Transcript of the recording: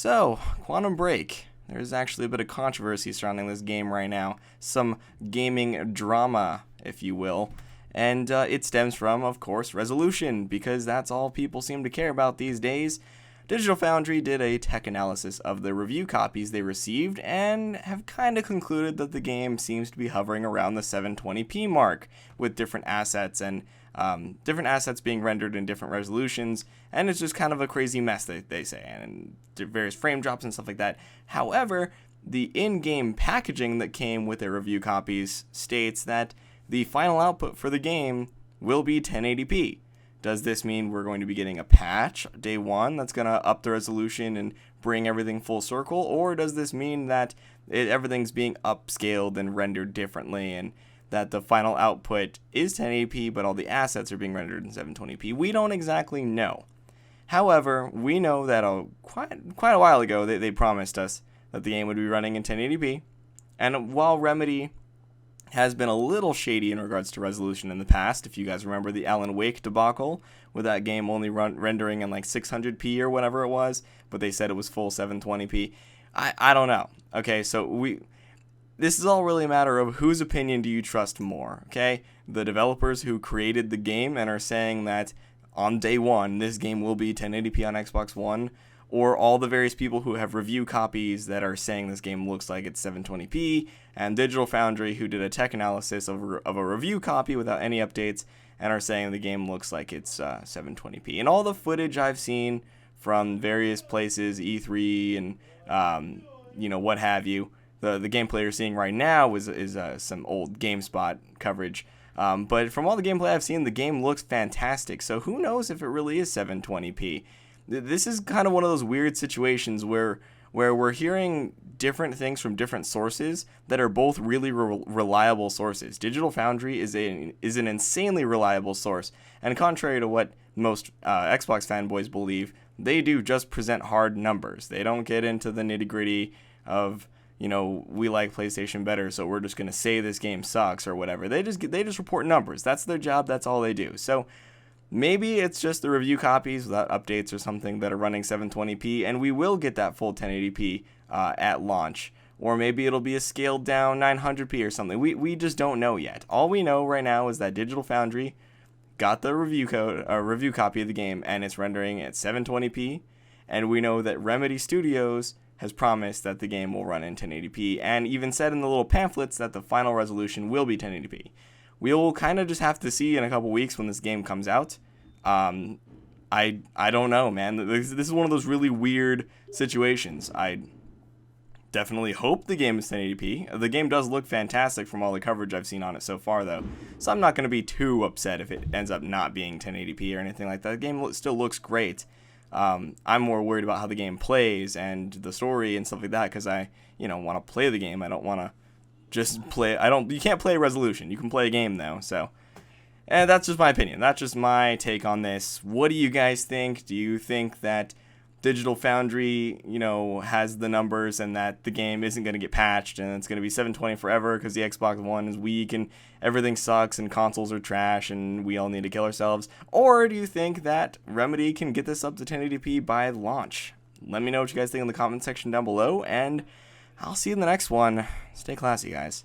So, Quantum Break. There's actually a bit of controversy surrounding this game right now. Some gaming drama, if you will. And it stems from, of course, resolution, because that's all people seem to care about these days. Digital Foundry did a tech analysis of the review copies they received and have kind of concluded that the game seems to be hovering around the 720p mark, with different assets and different assets being rendered in different resolutions, and it's just kind of a crazy mess, they say, and various frame drops and stuff like that. However, the in-game packaging that came with their review copies states that the final output for the game will be 1080p. Does this mean we're going to be getting a patch day one that's going to up the resolution and bring everything full circle? Or does this mean that everything's being upscaled and rendered differently and that the final output is 1080p but all the assets are being rendered in 720p? We don't exactly know. However, we know that quite a while ago they promised us that the game would be running in 1080p. And while Remedy has been a little shady in regards to resolution in the past, if you guys remember the Alan Wake debacle, with that game only rendering in like 600p or whatever it was, but they said it was full 720p. I don't know. Okay, so this is all really a matter of whose opinion do you trust more, okay? The developers who created the game and are saying that on day one, this game will be 1080p on Xbox One, or all the various people who have review copies that are saying this game looks like it's 720p, and Digital Foundry, who did a tech analysis of a review copy without any updates, and are saying the game looks like it's 720p. And all the footage I've seen from various places, E3 and what have you, the gameplay you're seeing right now is some old GameSpot coverage. But from all the gameplay I've seen, the game looks fantastic. So who knows if it really is 720p? This is kind of one of those weird situations where we're hearing different things from different sources that are both really reliable sources. Digital Foundry is an insanely reliable source, and contrary to what most Xbox fanboys believe, they do just present hard numbers. They don't get into the nitty-gritty of, we like PlayStation better, so we're just going to say this game sucks or whatever. They just report numbers. That's their job. That's all they do. So maybe it's just the review copies without updates or something that are running 720p, and we will get that full 1080p at launch. Or maybe it'll be a scaled down 900p or something. We just don't know yet. All we know right now is that Digital Foundry got the review copy of the game, and it's rendering at 720p. And we know that Remedy Studios has promised that the game will run in 1080p, and even said in the little pamphlets that the final resolution will be 1080p. We will kind of just have to see in a couple weeks when this game comes out. I don't know, man. This is one of those really weird situations. I definitely hope the game is 1080p. The game does look fantastic from all the coverage I've seen on it so far, though. So I'm not going to be too upset if it ends up not being 1080p or anything like that. The game still looks great. I'm more worried about how the game plays and the story and stuff like that, because I, want to play the game. I don't want to just play. You can't play resolution. You can play a game though. So, and that's just my opinion. That's just my take on this. What do you guys think? Do you think that Digital Foundry, has the numbers and that the game isn't going to get patched and it's going to be 720 forever because the Xbox One is weak and everything sucks and consoles are trash and we all need to kill ourselves? Or do you think that Remedy can get this up to 1080p by launch? Let me know what you guys think in the comment section down below, and I'll see you in the next one. Stay classy, guys.